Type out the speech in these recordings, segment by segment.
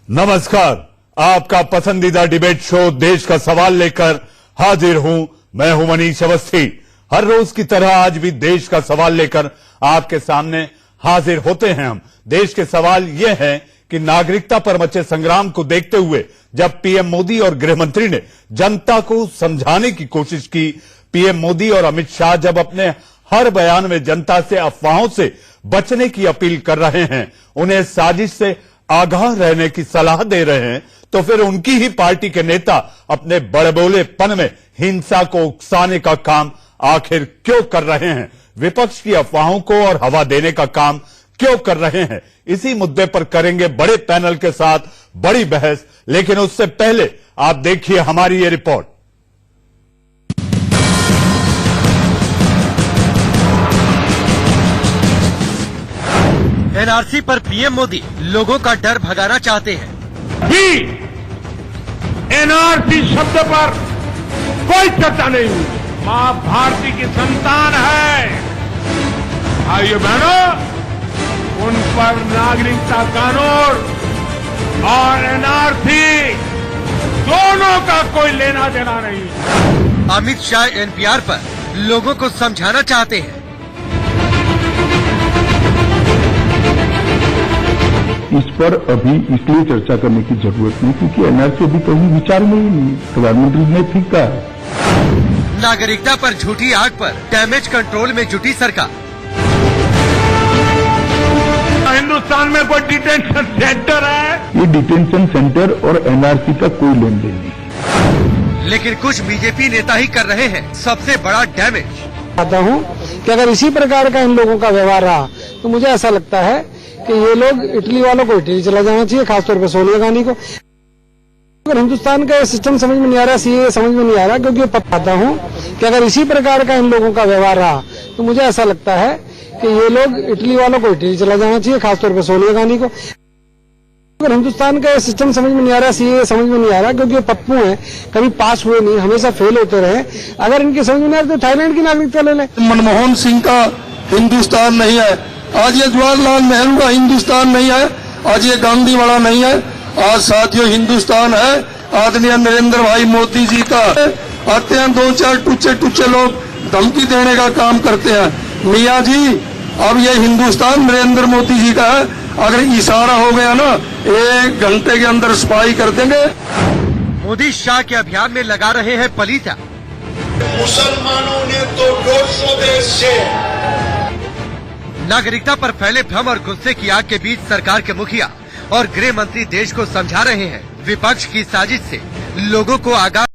नमस्कार, आपका पसंदीदा डिबेट शो देश का सवाल लेकर हाजिर हूं। मैं हूं मनीष अवस्थी। हर रोज की तरह आज भी देश का सवाल लेकर आपके सामने हाजिर होते हैं हम। देश के सवाल ये हैं कि नागरिकता पर मचे संग्राम को देखते हुए जब पीएम मोदी और गृह मंत्री ने जनता को समझाने की कोशिश की, पीएम मोदी और अमित शाह जब अपने हर बयान में जनता से अफवाहों से बचने की अपील कर रहे हैं, उन्हें साजिश से आगाह रहने की सलाह दे रहे हैं, तो फिर उनकी ही पार्टी के नेता अपने बड़बोलेपन में हिंसा को उकसाने का काम आखिर क्यों कर रहे हैं? विपक्ष की अफवाहों को और हवा देने का काम क्यों कर रहे हैं? इसी मुद्दे पर करेंगे बड़े पैनल के साथ बड़ी बहस। लेकिन उससे पहले आप देखिए हमारी ये रिपोर्ट। एनआरसी पर पीएम मोदी लोगों का डर भगाना चाहते हैं। भी एनआरसी शब्द पर कोई चर्चा नहीं हुई। मां भारती की संतान है। भाइयों बहनों, उन पर नागरिकता कानून और एनआरसी दोनों का कोई लेना देना नहीं। अमित शाह एनपीआर पर लोगों को समझाना चाहते हैं। इस पर अभी इसलिए चर्चा करने की जरूरत नहीं क्योंकि एनआरसी अभी कहीं विचार में ही नहीं। प्रधानमंत्री ने ठीक कहा है। नागरिकता पर झूठी आग पर डैमेज कंट्रोल में जुटी सरकार। हिंदुस्तान में कोई डिटेंशन सेंटर है? ये डिटेंशन सेंटर और एनआरसी का कोई लेन देन नहीं। लेकिन कुछ बीजेपी नेता ही कर रहे हैं सबसे बड़ा डैमेज। आता हूँ कि अगर इसी प्रकार का इन लोगों का व्यवहार रहा तो मुझे ऐसा लगता है कि ये लोग इटली वालों को इटली चला जाना चाहिए, खासतौर पर सोनिया गांधी को। अगर हिंदुस्तान का सिस्टम समझ में नहीं आ रहा, सीए समझ में नहीं आ रहा, क्योंकि बताता हूँ कि अगर इसी प्रकार का इन लोगों का व्यवहार रहा तो मुझे ऐसा लगता है कि ये लोग इटली वालों को इटली चला जाना चाहिए, खासतौर पर सोनिया गांधी को। अगर हिंदुस्तान का सिस्टम समझ में नहीं आ रहा, सीए समझ में नहीं आ रहा, क्योंकि पप्पू हैं, कभी पास हुए नहीं, हमेशा फेल होते रहे। अगर इनकी समझ में नहीं आ रहा तो थाईलैंड की नागरिकता ले लें। मनमोहन सिंह का हिंदुस्तान नहीं है, आज ये जवाहरलाल नेहरू का हिंदुस्तान नहीं है, आज ये गांधी वाला नहीं है। आज साथियों हिंदुस्तान है आदरणीय नरेंद्र भाई मोदी जी का। आते हैं दो चार टुच्चे लोग धमकी देने का काम करते हैं। मियाँ जी, अब ये हिंदुस्तान नरेंद्र मोदी जी का है। अगर इशारा हो गया ना, 1 घंटे के अंदर सफाई कर देंगे। मोदी शाह के अभियान में लगा रहे हैं पलीता। मुसलमानों ने तो 150 देश से नागरिकता पर फैले भ्रम और गुस्से की आग के बीच सरकार के मुखिया और गृह मंत्री देश को समझा रहे हैं विपक्ष की साजिश से लोगों को आगाह।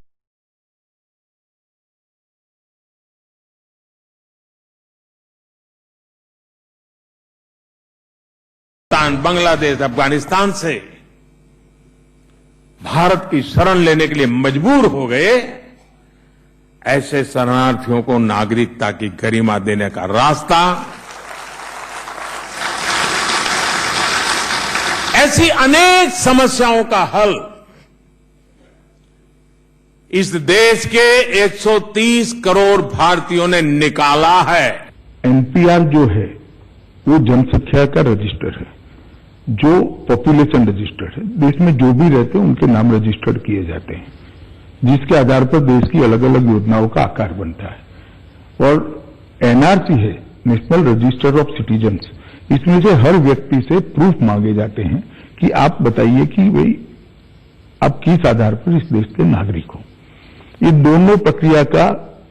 बांग्लादेश, अफगानिस्तान से भारत की शरण लेने के लिए मजबूर हो गए, ऐसे शरणार्थियों को नागरिकता की गरिमा देने का रास्ता, ऐसी अनेक समस्याओं का हल इस देश के 130 करोड़ भारतीयों ने निकाला है। एनपीआर जो है वो जनसंख्या का रजिस्टर है, जो पॉपुलेशन रजिस्टर है। देश में जो भी रहते हैं उनके नाम रजिस्टर्ड किए जाते हैं, जिसके आधार पर देश की अलग अलग योजनाओं का आकार बनता है। और एनआरसी है, नेशनल रजिस्टर ऑफ सिटीजन्स। इसमें से हर व्यक्ति से प्रूफ मांगे जाते हैं कि आप बताइए कि भाई आप किस आधार पर इस देश के नागरिक हो। ये दोनों प्रक्रिया का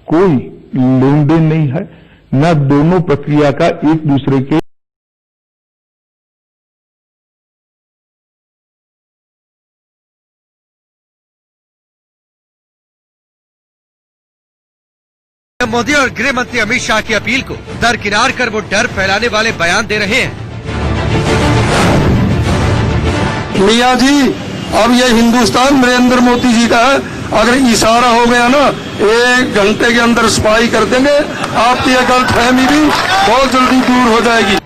कोई लेन देन नहीं है, न दोनों प्रक्रिया का एक दूसरे के। मोदी और गृह मंत्री अमित शाह की अपील को दरकिनार कर वो डर फैलाने वाले बयान दे रहे हैं। मियाँ जी, अब ये हिंदुस्तान नरेंद्र मोदी जी का है। अगर इशारा हो गया ना, 1 घंटे के अंदर सफाई कर देंगे। आपकी ये गलतफहमी भी बहुत जल्दी दूर हो जाएगी।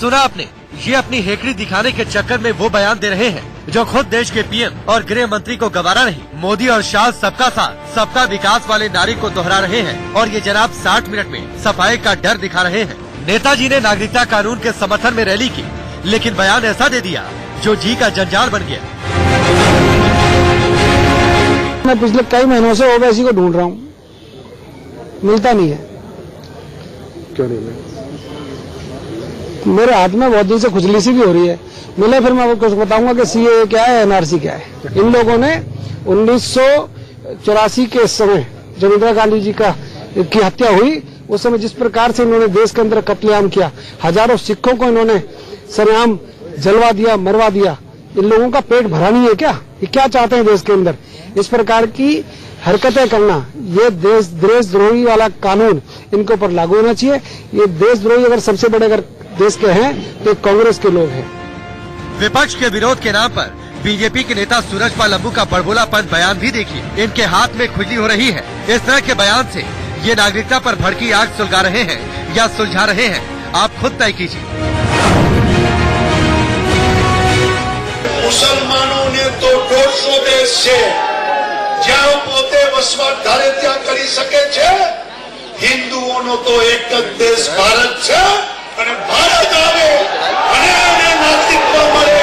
सुना आपने, ये अपनी हेकड़ी दिखाने के चक्कर में वो बयान दे रहे हैं जो खुद देश के पीएम और गृह मंत्री को गवारा नहीं। मोदी और शाह सबका साथ सबका विकास वाले नारे को दोहरा रहे हैं और ये जनाब 60 मिनट में सफाई का डर दिखा रहे हैं। नेताजी ने नागरिकता कानून के समर्थन में रैली की, लेकिन बयान ऐसा दे दिया जो जी का जंजाल बन गया। मैं पिछले कई महीनों से ओवैसी को ढूंढ रहा हूँ, मिलता नहीं है। क्यों नहीं मिला? मेरे हाथ में बहुत दिन से खुजली सी भी हो रही है। मिले फिर मैं कुछ बताऊंगा कि सीए क्या है, एनआरसी क्या है। इन लोगों ने 1984 के समय जब इंदिरा गांधी जी की हत्या हुई, उस समय जिस प्रकार से इन्होंने देश के अंदर कत्लेआम किया, हजारों सिखों को इन्होंने सरेआम जलवा दिया, मरवा दिया। इन लोगों का पेट भरा नहीं है क्या? ये क्या चाहते हैं देश के अंदर? इस प्रकार की हरकतें करना, ये देशद्रोही वाला कानून इनके ऊपर लागू होना चाहिए। ये देशद्रोही अगर सबसे बड़े अगर देश के हैं तो कांग्रेस के लोग हैं। विपक्ष के विरोध के नाम पर बीजेपी के नेता सूरजपाल लंबू का बड़बोलापन बयान भी देखिए। इनके हाथ में खुजली हो रही है। इस तरह के बयान से ये नागरिकता पर भड़की आग सुलगा रहे हैं या सुलझा रहे हैं, आप खुद तय कीजिए। मुसलमानों ने तो 150 देश से જ્યાં પોતે વસવાટ ધારે ત્યાં કરી શકે છે, હિન્દુઓનો તો એક જ દેશ ભારત છે અને ભારત આવે અને એને નાગરિકત્વ મળે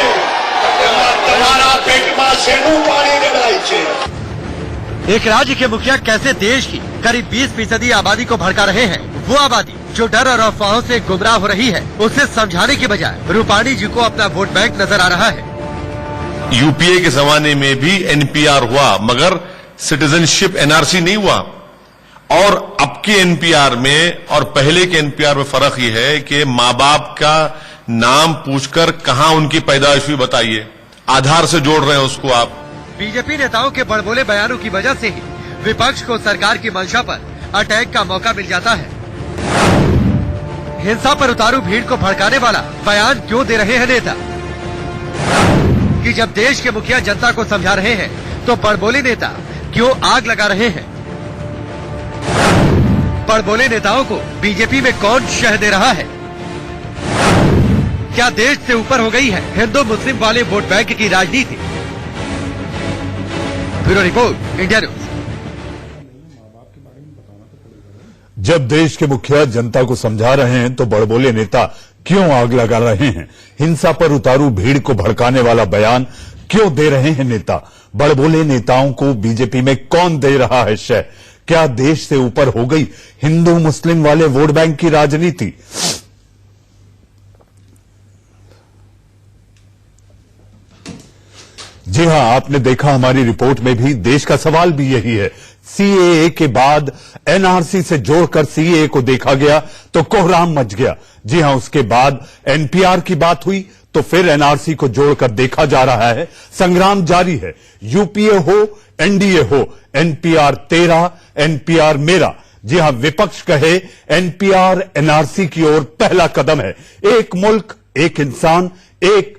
એમાં તમારા પેટમાં શેનું પાણી રેડાય છે। एक राज्य के मुखिया कैसे देश की करीब 20% आबादी को भड़का रहे हैं। वो आबादी जो डर और अफवाहों से गुमराह हो रही है, उसे समझाने की बजाय रूपाणी जी को अपना वोट बैंक नजर आ रहा है। यूपीए के जमाने में भी एनपीआर हुआ, मगर सिटीजनशिप एनआरसी नहीं हुआ। और अब के एनपीआर में और पहले के एनपीआर में फर्क ये है कि माँ बाप का नाम पूछकर कहां उनकी पैदाइश हुई बताइए, आधार से जोड़ रहे हैं उसको आप। बीजेपी नेताओं के बड़बोले बयानों की वजह से ही विपक्ष को सरकार की मंशा पर अटैक का मौका मिल जाता है। हिंसा पर उतारू भीड़ को भड़काने वाला बयान क्यों दे रहे हैं नेता? कि जब देश के मुखिया जनता को समझा रहे हैं तो बड़बोले नेता क्यों आग लगा रहे हैं? बड़बोले नेताओं को बीजेपी में कौन शह दे रहा है? क्या देश से ऊपर हो गई है हिंदू मुस्लिम वाले वोट बैंक की राजनीति? Bureau report, India news. जब देश के मुखिया जनता को समझा रहे हैं तो बड़बोले नेता क्यों आग लगा रहे हैं? हिंसा पर उतारू भीड़ को भड़काने वाला बयान क्यों दे रहे हैं नेता? बड़बोले नेताओं को बीजेपी में कौन दे रहा है शह? क्या देश से ऊपर हो गई हिंदू मुस्लिम वाले वोट बैंक की राजनीति? जी हां, आपने देखा हमारी रिपोर्ट में भी देश का सवाल भी यही है। सीएए के बाद एनआरसी से जोड़कर सीएए को देखा गया तो कोहराम मच गया। जी हां, उसके बाद एनपीआर की बात हुई तो फिर एनआरसी को जोड़कर देखा जा रहा है। संग्राम जारी है। यूपीए हो, एनडीए हो, एनपीआर तेरा, एनपीआर मेरा। जी हां, विपक्ष कहे एनपीआर एनआरसी की ओर पहला कदम है। एक मुल्क, एक इंसान, एक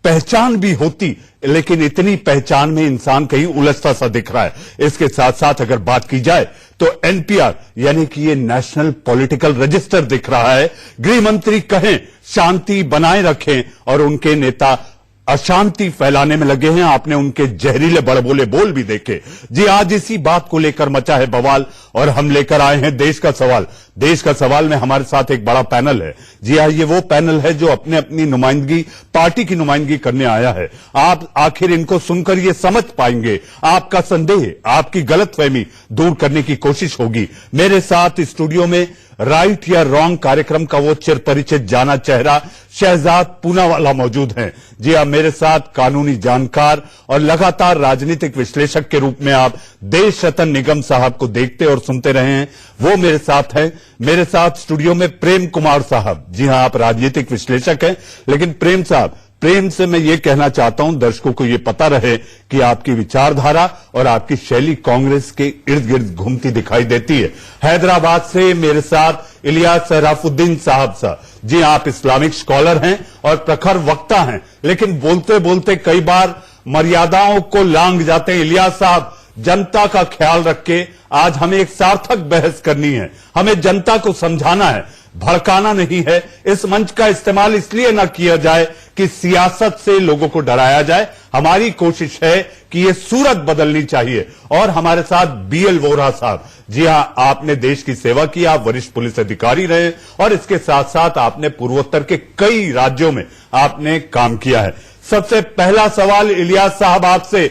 पहचान भी होती, लेकिन इतनी पहचान में इंसान कहीं उलझता सा दिख रहा है। इसके साथ साथ अगर बात की जाए तो एनपीआर यानी कि ये नेशनल पॉलिटिकल रजिस्टर दिख रहा है। गृह मंत्री कहें शांति बनाए रखें और उनके नेता अशांति फैलाने में लगे हैं। आपने उनके जहरीले बड़बोले बोल भी देखे। जी, आज इसी बात को लेकर मचा है बवाल और हम लेकर आए हैं देश का सवाल। देश का सवाल में हमारे साथ एक बड़ा पैनल है। जी हाँ, ये वो पैनल है जो अपने अपनी नुमाइंदगी, पार्टी की नुमाइंदगी करने आया है। आप आखिर इनको सुनकर ये समझ पाएंगे, आपका संदेह, आपकी गलतफहमी दूर करने की कोशिश होगी। मेरे साथ स्टूडियो में राइट या रॉन्ग कार्यक्रम का वो चिरपरिचित जाना चेहरा शहजाद पूनावाला मौजूद हैं। जी हाँ, मेरे साथ कानूनी जानकार और लगातार राजनीतिक विश्लेषक के रूप में आप देश रतन निगम साहब को देखते और सुनते रहे हैं, वो मेरे साथ हैं। मेरे साथ स्टूडियो में प्रेम कुमार साहब। जी हां, आप राजनीतिक विश्लेषक हैं, लेकिन प्रेम साहब, प्रेम से मैं ये कहना चाहता हूं दर्शकों को ये पता रहे कि आपकी विचारधारा और आपकी शैली कांग्रेस के इर्द गिर्द घूमती दिखाई देती है। हैदराबाद से मेरे साथ इलियास सराफुद्दीन साहब। जी, आप इस्लामिक स्कॉलर हैं और प्रखर वक्ता हैं, लेकिन बोलते बोलते कई बार मर्यादाओं को लांघ जाते हैं। इलियास साहब, जनता का ख्याल रख के आज हमें एक सार्थक बहस करनी है। हमें जनता को समझाना है, भड़काना नहीं है। इस मंच का इस्तेमाल इसलिए ना किया जाए कि सियासत से लोगों को डराया जाए। हमारी कोशिश है कि ये सूरत बदलनी चाहिए। और हमारे साथ बीएल वोरा साहब। जी हां, आपने देश की सेवा की, आप वरिष्ठ पुलिस अधिकारी रहे और इसके साथ साथ आपने पूर्वोत्तर के कई राज्यों में आपने काम किया है। सबसे पहला सवाल इलियास साहब आपसे,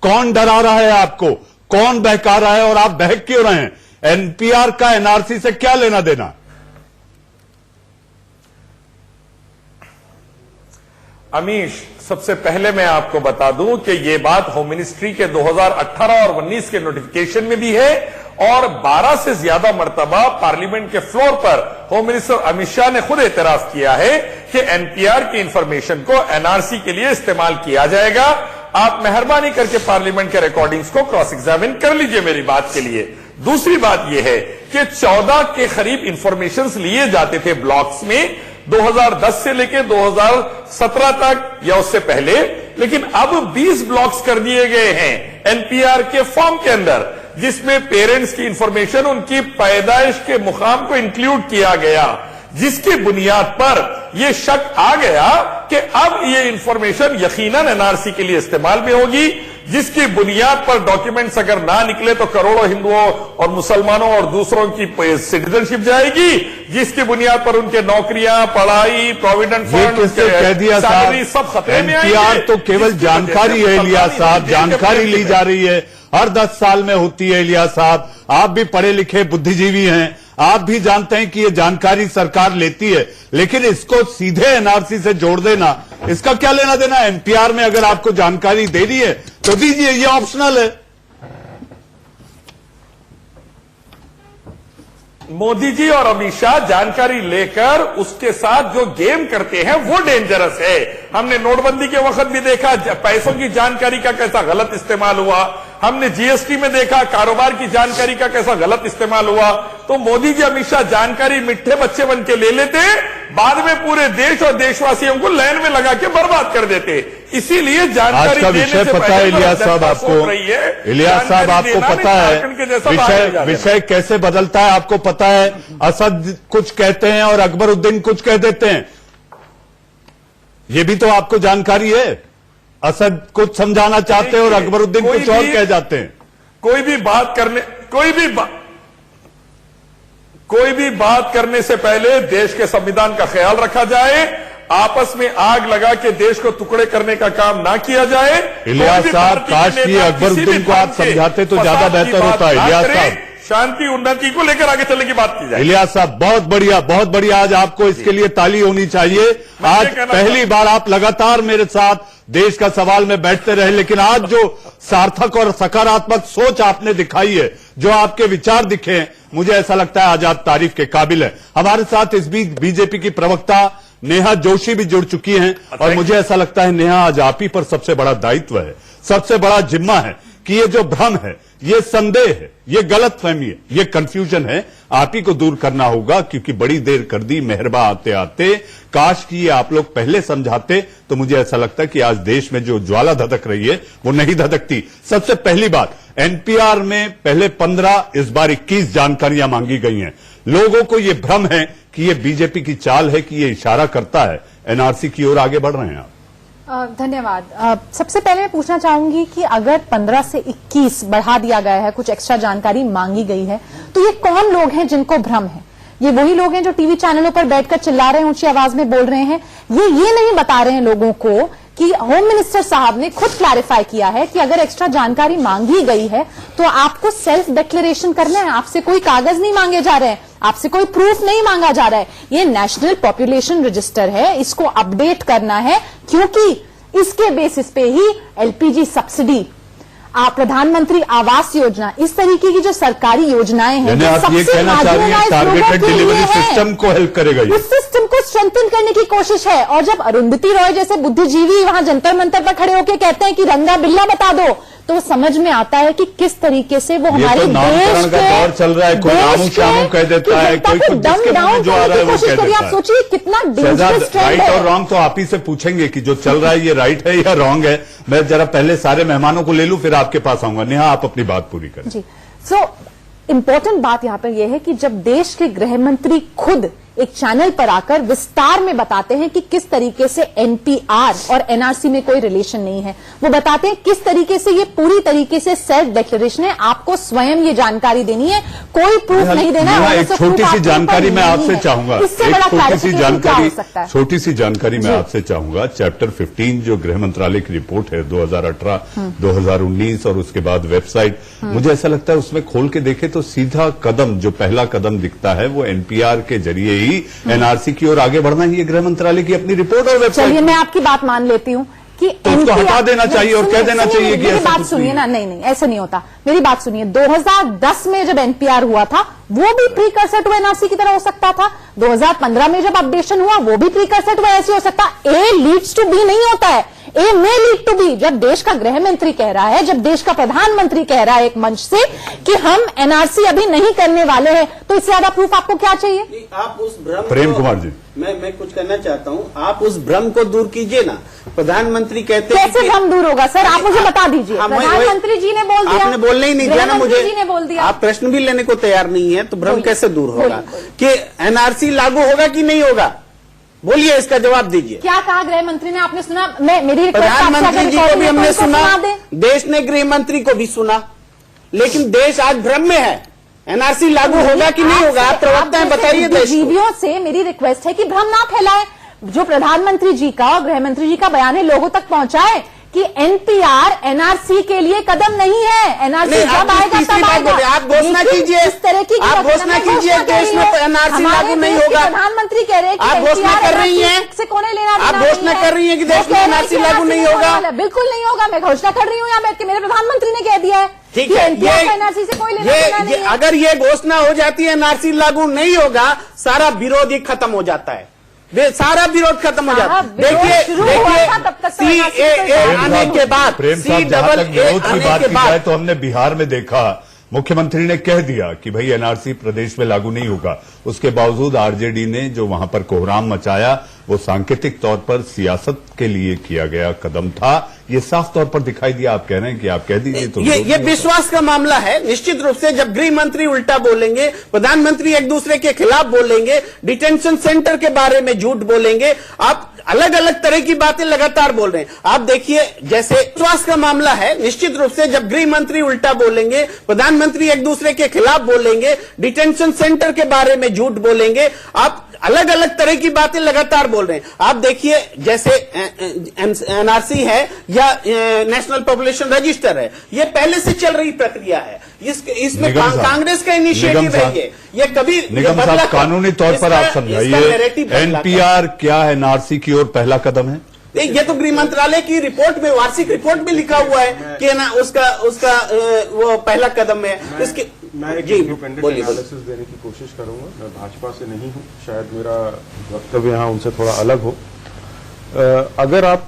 कौन डरा रहा है आपको, कौन बहका रहा है और आप बहक क्यों रहे हैं? एनपीआर का एनआरसी से क्या लेना देना? अमीश, सबसे पहले मैं आपको बता दूं कि यह बात होम मिनिस्ट्री के 2018 और 19 के नोटिफिकेशन में भी है और 12 से ज्यादा मर्तबा पार्लियामेंट के फ्लोर पर होम मिनिस्टर अमित शाह ने खुद एतराज किया है कि एनपीआर की इंफॉर्मेशन को एनआरसी के लिए इस्तेमाल किया जाएगा। आप मेहरबानी करके पार्लियामेंट के रिकॉर्डिंग्स को क्रॉस एग्जामिन कर लीजिए मेरी बात के लिए। दूसरी बात यह है कि 14 के करीब इंफॉर्मेशन लिए जाते थे ब्लॉक्स में 2010 से लेकर 2017 तक या उससे पहले, लेकिन अब 20 ब्लॉक्स कर दिए गए हैं एनपीआर के फॉर्म के अंदर, जिसमें पेरेंट्स की इंफॉर्मेशन, उनकी पैदाइश के मुकाम को इंक्लूड किया गया, जिसकी बुनियाद पर यह शक आ गया कि अब यह इंफॉर्मेशन यकीनन एनआरसी के लिए इस्तेमाल में होगी, जिसकी बुनियाद पर डॉक्यूमेंट्स अगर ना निकले तो करोड़ों हिंदुओं और मुसलमानों और दूसरों की सिटीजनशिप जाएगी, जिसकी बुनियाद पर उनके नौकरियां, पढ़ाई, प्रोविडेंट फंड, किससे कह दिया साहब, सब खतरे में एनपीआर तो केवल जानकारी है इलियास साहब, जानकारी ली जा रही है, हर 10 साल में होती है इलियास साहब। आप भी पढ़े लिखे बुद्धिजीवी हैं, आप भी जानते हैं कि ये जानकारी सरकार लेती है, लेकिन इसको सीधे एनआरसी से जोड़ देना, इसका क्या लेना देना? एनपीआर में अगर आपको जानकारी देनी है तो दीजिए, ये ऑप्शनल है। मोदी जी और अमित शाह जानकारी लेकर उसके साथ जो गेम करते हैं वो डेंजरस है। हमने नोटबंदी के वक्त भी देखा पैसों की जानकारी का कैसा गलत इस्तेमाल हुआ, हमने जीएसटी में देखा कारोबार की जानकारी का कैसा गलत इस्तेमाल हुआ। तो मोदी जी अमित शाह जानकारी मिठ्ठे बच्चे बन के ले लेते, बाद में पूरे देश और देशवासियों को लाइन में लगा के बर्बाद कर देते। इसीलिए जानकारी देने से पता है इलियास साहब आपको, इलियास साहब आपको पता है विषय कैसे बदलता है, आपको पता है। असद कुछ कहते हैं और अकबरुद्दीन कुछ कह देते हैं, ये भी तो आपको जानकारी है। असद कुछ समझाना चाहते हैं और अकबरुद्दीन कुछ और कह जाते हैं। कोई भी बात करने से पहले देश के संविधान का ख्याल रखा जाए, आपस में आग लगा के देश को टुकड़े करने का काम ना किया जाए। इलियास साहब, काश कि अकबरुद्दीन को आप समझाते तो ज्यादा बेहतर होता है। इलियास साहब, शांति उन्नति को लेकर आगे चलने की बात की जाए। इलियास साहब, बहुत बढ़िया, बहुत बढ़िया। आज आपको इसके लिए ताली होनी चाहिए। आज पहली बार आप लगातार मेरे साथ देश का सवाल में बैठते रहे, लेकिन आज जो सार्थक और सकारात्मक सोच आपने दिखाई है, जो आपके विचार दिखे हैं, मुझे ऐसा लगता है आज आप तारीफ के काबिल है। हमारे साथ इस बीच बीजेपी की प्रवक्ता नेहा जोशी भी जुड़ चुकी हैं और मुझे ऐसा लगता है नेहा, आज आप ही पर सबसे बड़ा दायित्व है, सबसे बड़ा जिम्मा है कि ये जो भ्रम है, ये संदेह है, ये गलतफहमी है, ये कंफ्यूजन है, आप ही को दूर करना होगा, क्योंकि बड़ी देर कर दी मेहरबा आते आते। काश कि ये आप लोग पहले समझाते तो मुझे ऐसा लगता है कि आज देश में जो ज्वाला धधक रही है वो नहीं धधकती। सबसे पहली बात, एनपीआर में पहले 15, इस बार 21 जानकारियां मांगी गई हैं। लोगों को ये भ्रम है कि ये बीजेपी की चाल है, कि ये इशारा करता है एनआरसी की ओर आगे बढ़ रहे हैं आप। धन्यवाद। सबसे पहले मैं पूछना चाहूंगी कि अगर 15 से 21 बढ़ा दिया गया है, कुछ एक्स्ट्रा जानकारी मांगी गई है, तो ये कौन लोग हैं जिनको भ्रम है? ये वही लोग हैं जो टीवी चैनलों पर बैठकर चिल्ला रहे हैं, ऊंची आवाज में बोल रहे हैं। ये नहीं बता रहे हैं लोगों को कि होम मिनिस्टर साहब ने खुद क्लैरिफाई किया है कि अगर एक्स्ट्रा जानकारी मांगी गई है तो आपको सेल्फ डिक्लेरेशन करना है, आपसे कोई कागज नहीं मांगे जा रहे हैं, आपसे कोई प्रूफ नहीं मांगा जा रहा है। ये नेशनल पॉपुलेशन रजिस्टर है, इसको अपडेट करना है, क्योंकि इसके बेसिस पे ही एलपीजी सब्सिडी, प्रधानमंत्री आवास योजना, इस तरीके की जो सरकारी योजनाएं हैं, सबसे टारगेटेड डिलीवरी सिस्टम को हेल्प करेगा, उस सिस्टम को स्ट्रेंथन करने की कोशिश है। और जब अरुंधति रॉय जैसे बुद्धिजीवी वहां जंतर मंतर पर खड़े होकर कहते हैं कि रंगा बिल्ला बता दो, तो समझ में आता है कि किस तरीके से वो हमारे देश का दौर चल रहा है। कोई नामू शामू कह देता है, कोई डम डाउन जो आ रहा है वो कह देता है। आप सोचिए कितना डेंजरस ट्रेंड है। राइट और रॉन्ग तो आप ही से पूछेंगे कि जो चल रहा है ये राइट है या रॉन्ग है। मैं जरा पहले सारे मेहमानों को ले लूं, फिर आपके पास आऊंगा। नेहा, आप अपनी बात पूरी करें। जी, सो इम्पोर्टेंट बात यहां पर यह है कि जब देश के गृह मंत्री खुद एक चैनल पर आकर विस्तार में बताते हैं कि किस तरीके से एनपीआर और एनआरसी में कोई रिलेशन नहीं है। वो बताते हैं किस तरीके से ये पूरी तरीके से सेल्फ डिक्लेरेशन है, आपको स्वयं ये जानकारी देनी है, कोई प्रूफ नहीं देना है। एक छोटी सी जानकारी मैं आपसे चाहूंगा, इससे बड़ा क्लैरिफिकेशन क्या हो सकता है? छोटी सी जानकारी मैं आपसे चाहूंगा। चैप्टर 15 जो गृह मंत्रालय की रिपोर्ट है 2018, 2019 और उसके बाद वेबसाइट, मुझे ऐसा लगता है उसमें खोल के देखे तो सीधा कदम, जो पहला कदम दिखता है वो एनपीआर के जरिए ही एनआरसी की ओर आगे बढ़ना ही है। गृह मंत्रालय की अपनी रिपोर्ट और वेबसाइट। चलिए मैं आपकी बात मान लेती हूँ कि तो उसको हटा देना चाहिए और कह देना चाहिए कि मेरी बात सुनिए ना, नहीं ऐसा नहीं होता। मेरी बात सुनिए, 2010 में जब एनपीआर हुआ था वो भी प्रीकर्सर टू एनआरसी की तरह हो सकता था। 2015 में जब अपडेशन हुआ वो भी प्रीकर्सर टू ऐसे हो सकता। ए लीड्स टू बी नहीं होता है, ए मे लीड टू बी। जब देश का गृह मंत्री कह रहा है, जब देश का प्रधानमंत्री कह रहा है एक मंच से कि हम एनआरसी अभी नहीं करने वाले हैं, तो इससे ज्यादा प्रूफ आपको क्या चाहिए? आप उस भ्रम, प्रेम कुमार जी, मैं कुछ करना चाहता हूँ। आप उस भ्रम को दूर कीजिए ना। प्रधानमंत्री कहते हैं कैसे भ्रम दूर होगा सर? आप मुझे बता दीजिए। प्रधानमंत्री जी ने बोल दिया, आपने बोलने ही नहीं दिया ना मुझे, जी ने बोल दिया। आप प्रश्न भी लेने को तैयार नहीं है, तो भ्रम कैसे दूर होगा कि एनआरसी लागू होगा कि नहीं होगा? बोलिए, इसका जवाब दीजिए। क्या कहा गृह मंत्री ने? आपने सुना? मेरी प्रधानमंत्री जी को भी हमने सुना, देश ने गृह मंत्री को भी सुना, लेकिन देश आज भ्रम में है। एनआरसी लागू होगा कि नहीं होगा? आप प्रवक्ता हैं, बताइए। बुद्धिजीवियों से मेरी रिक्वेस्ट है कि भ्रम ना फैलाएं। जो प्रधानमंत्री जी का और गृह मंत्री जी का बयान है लोगों तक पहुंचाए कि एनपीआर एनआरसी के लिए कदम नहीं है। एनआरसी जब आएगा तब आएगा। आप घोषणा कीजिए, इस तरह की आप घोषणा कीजिए देश में एनआरसी लागू नहीं होगा। प्रधानमंत्री कह रहे हैं कि आप घोषणा कर रही हैं, से कौन लेना, आप घोषणा कर रही हैं कि देश में एनआरसी लागू नहीं होगा। बिल्कुल नहीं होगा। मैं घोषणा कर रही हूँ यहाँ बैठ के, मेरे प्रधानमंत्री ने कह दिया है। ठीक है, एनआरसी से कोई लेना नहीं है। अगर ये घोषणा हो जाती है एनआरसी लागू नहीं होगा, सारा विरोध ही खत्म हो जाता है। सारा विरोध खत्म हो जाता है। देखिए सीएए आने के बाद, प्रेम साहब, जहां तक विरोध की बात की जाए तो हमने बिहार में देखा, मुख्यमंत्री ने कह दिया कि भाई एनआरसी प्रदेश में लागू नहीं होगा। उसके बावजूद आरजेडी ने जो वहां पर कोहराम मचाया, वो सांकेतिक तौर पर सियासत के लिए किया गया कदम था। ये साफ तौर पर दिखाई दिया। आप कह रहे हैं कि आप कह दीजिए तो ये विश्वास का मामला है। निश्चित रूप से जब गृह मंत्री उल्टा बोलेंगे, प्रधानमंत्री एक दूसरे के खिलाफ बोलेंगे, डिटेंशन सेंटर के बारे में झूठ बोलेंगे, आप अलग अलग तरह की बातें लगातार बोल रहे हैं। आप देखिए, जैसे विश्वास का मामला है। निश्चित रूप से जब गृह मंत्री उल्टा बोलेंगे, प्रधानमंत्री एक दूसरे के खिलाफ बोलेंगे, डिटेंशन सेंटर के बारे में झूठ बोलेंगे, आप अलग अलग तरह की बातें लगातार बोल रहे हैं। आप देखिए, जैसे एनआरसी है या नेशनल पॉपुलेशन रजिस्टर है, ये पहले से चल रही प्रक्रिया है। इसमें कांग्रेस का इनिशिएटिव है। ये कभी निगम साहब, कानूनी तौर पर आप समझाइए, एनपीआर क्या एनआरसी की ओर पहला कदम है? ये तो गृह मंत्रालय की रिपोर्ट में, वार्षिक रिपोर्ट में लिखा हुआ है कि ना उसका वो पहला कदम है। इसके मैं एक इंडिपेंडेंट एनालिसिस देने की कोशिश करूंगा। मैं भाजपा से नहीं हूं, शायद मेरा वक्तव्य यहाँ उनसे थोड़ा अलग हो। अगर आप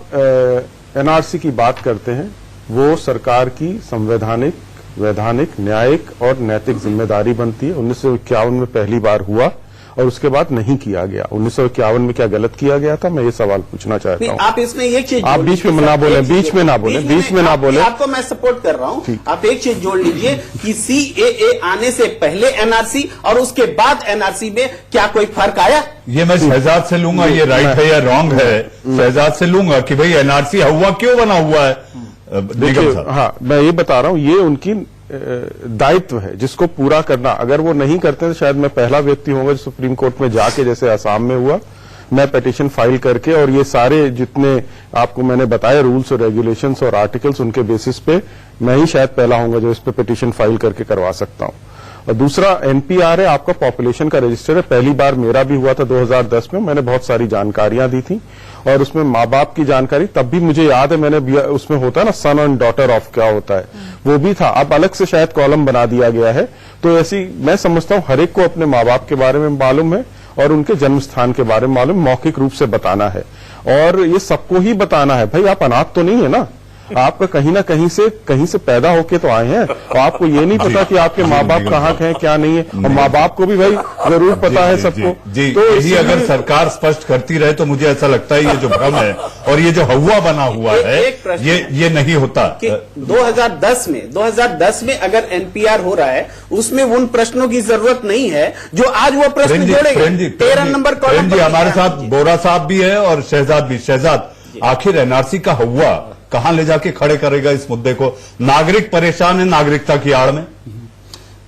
एनआरसी की बात करते हैं, वो सरकार की संवैधानिक, वैधानिक, न्यायिक और नैतिक जिम्मेदारी बनती है। 1951 में पहली बार हुआ और उसके बाद नहीं किया गया। 1951 में क्या गलत किया गया था, मैं ये सवाल पूछना चाहता हूँ। आप इसमें एक चीज, आप बीच में ना बोले, बीच में ना बोले। आपको मैं सपोर्ट कर रहा हूँ। आप एक चीज जोड़ लीजिए कि सीएए आने से पहले एनआरसी और उसके बाद एनआरसी में क्या कोई फर्क आया? ये मैं शहजाद से लूंगा, ये राइट है या रॉन्ग है, शहजाद से लूंगा कि भाई एनआरसी हुआ क्यों बना हुआ है। हाँ, मैं ये बता रहा हूँ, ये उनकी दायित्व है जिसको पूरा करना। अगर वो नहीं करते तो शायद मैं पहला व्यक्ति होऊंगा जो सुप्रीम कोर्ट में जाके, जैसे असम में हुआ, मैं पिटीशन फाइल करके, और ये सारे जितने आपको मैंने बताया रूल्स और रेगुलेशंस और आर्टिकल्स, उनके बेसिस पे मैं ही शायद पहला होऊंगा जो इस पे पिटीशन फाइल करके करवा सकता हूं। और दूसरा एनपीआर है, आपका पॉपुलेशन का रजिस्टर है। पहली बार मेरा भी हुआ था 2010 में। मैंने बहुत सारी जानकारियां दी थी और उसमें माँ बाप की जानकारी, तब भी मुझे याद है, मैंने उसमें होता है ना सन एंड डॉटर ऑफ क्या होता है, वो भी था। अब अलग से शायद कॉलम बना दिया गया है। तो ऐसी मैं समझता हूं हर एक को अपने माँ बाप के बारे में मालूम है और उनके जन्म स्थान के बारे में मालूम, मौखिक रूप से बताना है और ये सबको ही बताना है। भाई आप अनाथ तो नहीं है ना, आपका कहीं से पैदा होके तो आए हैं, और आपको ये नहीं पता कि आपके माँ बाप कहाँ हैं क्या नहीं है, और माँ बाप को भी भाई जरूर पता है सबको। तो यही अगर सरकार स्पष्ट करती रहे तो मुझे ऐसा लगता है ये जो भ्रम है और ये जो हवा बना हुआ है ये नहीं होता। 2010 में अगर एनपीआर हो रहा है उसमें उन प्रश्नों की जरूरत नहीं है जो आज वो प्रश्न जोड़ेंगे। 13 नंबर कॉलम पर हमारे साथ बोरा साहब भी है और शहजाद भी। शहजाद, आखिर एनआरसी का हवा कहां ले जाके खड़े करेगा इस मुद्दे को? नागरिक परेशान है नागरिकता की आड़ में।